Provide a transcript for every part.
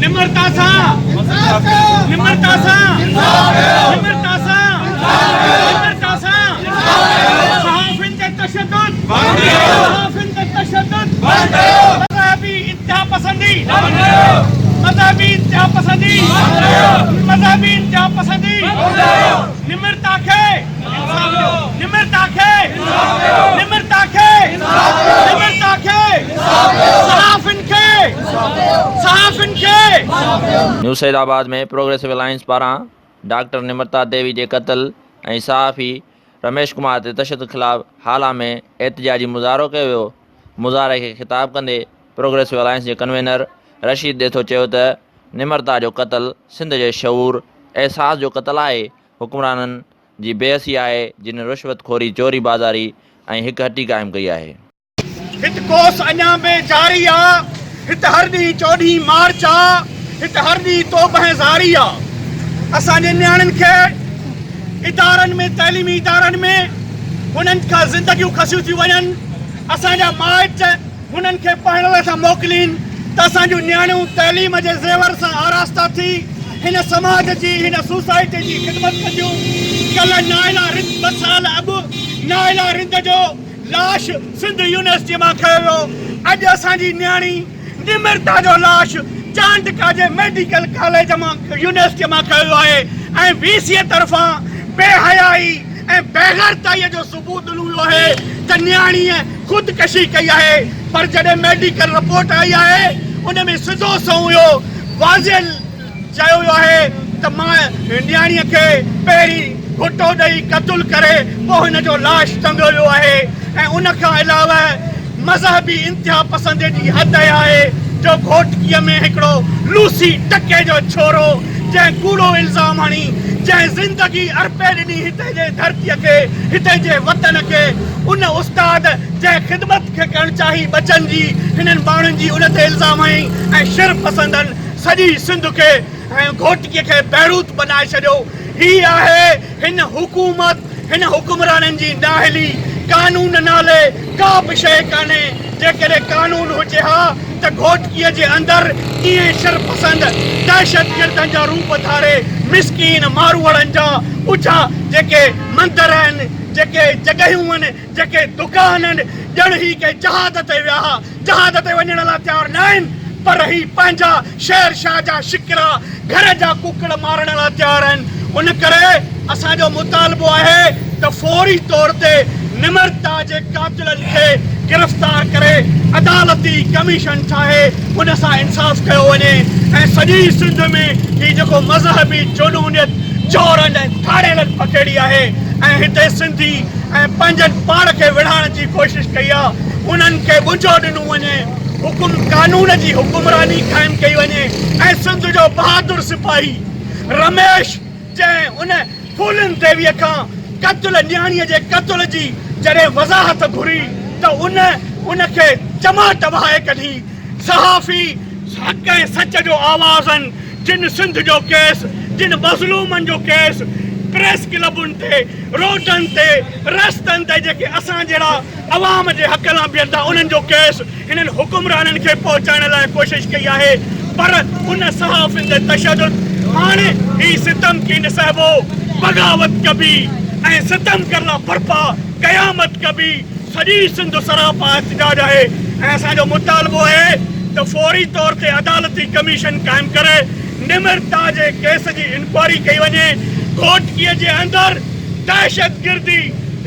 निम्रता सा निम्रता सा निम्रता सा निम्रता सा सहाफिन के तशद्दुद सहाफिन के तशद्दुद मज़हबी इंतहा पसंदी मज़हबी इंतहा पसंदी मज़हबी इंतहा पसंदी निम्रता के निम्रता के निम्रता के निम्रता के सहाफिन के सहाफिन के न्यू सैदाबाद में प्रोग्रेसिव अलायंस पारां डॉक्टर निम्रता देवी जे क़त्ल ऐं सहाफ़ी रमेश कुमार ते तशद्दुद ख़िलाफ़ हाल में एहतिजाजी मुज़ाहरो कयो वियो। मुज़ाहरे खे ख़िताब कंदे प्रोग्रेसिव अलायंस जे कन्वीनर रशीद ॾेथो चयो त निम्रता जो क़त्ल सिंध जे शऊर एहसास जो क़त्ल आहे। हुक्मराननि जी बेहसी आहे जिन रिश्वतखोरी चोरी बाज़ारी ऐं हिकु हटी क़ाइमु कई आहे। हित कोस अञा में जारी आहे। हित हर ॾींहुं 14 मार्च आहे। हित हर ॾींहुं तोबह ज़ारी आहे। असांजे नियाणियुनि खे इदारनि में तइलीमी इदारनि में हुननि खां ज़िंदगियूं खसियूं थी वञनि। असांजा माइट हुननि खे पढ़ण लाइ था मोकिलीनि त असांजूं नियाणियूं तइलीम जे ज़ेवर सां आरास्ता थी हिन समाज जी हिन सोसाइटी जी ख़िदमत कंदियूं। कल्ह नाइला रिंद 2 साल अॻु नाइला रिंद जो लाश सिंध यूनिवर्सिटी मां खयो वियो। अॼु असांजी नियाणी निम्रता जो लाश चांडका जे मेडिकल कॉलेज मां यूनिवर्सिटी मां खयो आहे ऐं VC तरफ़ां बेहयाई ऐं बेग़ैरताईअ जो सबूत ॾिनो आहे त नियाणीअ ख़ुदकशी कई आहे। पर जॾहिं मेडिकल रिपोर्ट आई आहे उन में सिधो सऊं इहो वाज़िह चयो वियो आहे त मां नियाणीअ खे पहिरीं घुटो ॾेई क़त्ल करे पोइ हिन जो लाश टंगियो वियो आहे। ऐं उन खां अलावा मज़हबी इंतिहा पसंदी जी हद आहे जो घोटकीअ में हिकिड़ो लूसी टके जो छोरो जंहिं कूड़ो इल्ज़ाम हणी जंहिं ज़िंदगी अर्पे ॾिनी हिते जे धरतीअ खे हिते जे वतन खे उन उस्ताद जंहिं ख़िदमत खे करणु चाही बचनि जी हिननि माण्हुनि जी उन ते इल्ज़ाम हई ऐं शिर पसंदनि सॼी सिंध खे ऐं घोटकीअ खे बैरूत बनाए छॾियो। ही आहे हिन हुकूमत हिन हुक्मराननि जी नाअहली। कानून नाले का बि शइ कान्हे। जेकॾहिं कानून हुजे हा त घोटकीअ जे अंदरि ईअं शिरपसंद दहशतगर्दनि जा रूप धारे मिसकीन मारूअड़नि जा उछा जेके मंदर आहिनि जेके जॻहियूं आहिनि जेके दुकान आहिनि ॼण ही के जहाज़ ते विया हा जहाज़ ते वञण लाइ तयारु न आहिनि पर ही पंहिंजा शेर शाह जा शिकिरा घर जा कुकड़ मारण लाइ तयारु आहिनि। उन करे असांजो मुतालबो आहे त फौरी तौर ते निम्रता जे कातिलनि खे गिरफ़्तार करे अदालती कमीशन ठाहे उन सां इंसाफ़ कयो वञे ऐं सॼी सिंध में ही जेको मज़हबी जुनूनियत चोरनि ऐं ठाड़ेलनि पकड़ी आहे ऐं हिते सिंधी ऐं पंहिंजनि पाण खे विढ़ाइण जी कोशिशि कई आहे उन्हनि खे बुझो ॾिनो वञे कानून जी हुकुमरानी क़ाइमु कई वञे ऐं सिंध जो बहादुर सिपाही रमेश जंहिं उन फूलन देवीअ खां क़त्ल नियाणीअ जे क़त्ल जी जॾहिं वज़ाहत घुरी त उनखे चमाट वहाए कढी। सहाफ़ी हक़ ऐं सच जो आवाज़ आहिनि जिन सिंध जो केस जिन मज़लूमनि जो केस प्रेस क्लबुनि ते रोडनि ते रस्तनि ते जेके असां जहिड़ा अवाम जे हक़ लाइ बीहनि था उन्हनि जो केस हिननि हुकुमराननि खे पहुचाइण लाइ कोशिशि कई आहे। पर उन सहाफ़ियुनि ते तशद्दुद हाणे ही सितम की न सहबो बग़ावत कबी ऐं सितम करना बर्पा क़यामत कबी सॼी सिंध सरापा एहतिजाज आहे। ऐं असांजो मुतालबो आहे त फौरी तौर ते अदालती कमीशन क़ाइमु करे निम्रता जे केस जी इंक्वायरी कई वञे। घोटकीअ जे अंदरि दहशतगर्दी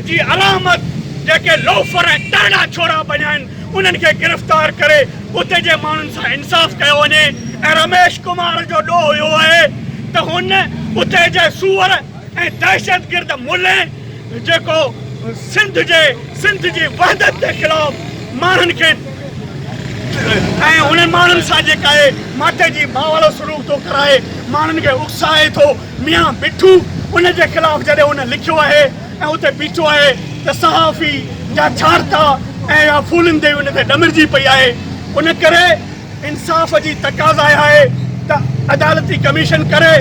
जी अलामत जेके लोफर ऐं तगड़ा छोरा बणिया आहिनि उन्हनि खे गिरफ़्तार करे उते जे माण्हुनि सां इंसाफ़ कयो वञे। ऐं रमेश कुमार जो ॾोह इहो आहे त हुन उते जे सूअर ऐं दहशतगर्द मुल्ह जेको सिंध जी वहदत जे ख़िलाफ़ माण्हुनि खे ऐं उन्हनि माण्हुनि सां जेका आहे माथे जी मां वारो सलूक थो कराए माण्हुनि खे उकसाए थो मियां मिठू उन जे ख़िलाफ़ जॾहिं उन लिखियो आहे ऐं उते बीठो आहे त सहाफ़ी जा छाड़ता ऐं फूलन देवी उन ते ॾमिरजी पई आहे। उन करे इंसाफ़ जी तक़ाज़ा आहे त अदालती कमीशन करे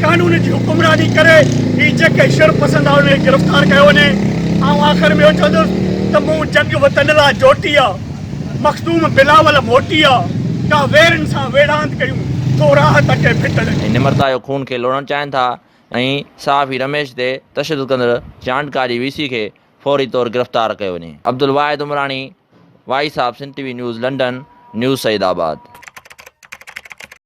कानून जी हुकुमरानी करे ही जेके शिर पसंद आहे उन्हें गिरफ़्तार कयो वञे। ऐं आख़िर में चवंदुसि त मूं जंग वतन लाइ जोटी आहे मखदूम बिलावल मोटी आहे का वेरनि सां वेढ़ांत कयूं तो राहत के फिटल ऐं निमरता जो खून खे लोड़णु चाहिनि था ऐं सहाफ़ी रमेश ते तशदुद कंदड़ जानकारी वीसी खे फौरी तौर गिरफ़्तार कयो वञे। अब्दुल वाहिद उमरानी, वाई साहब, Sindh TV news, London, news Saidabad.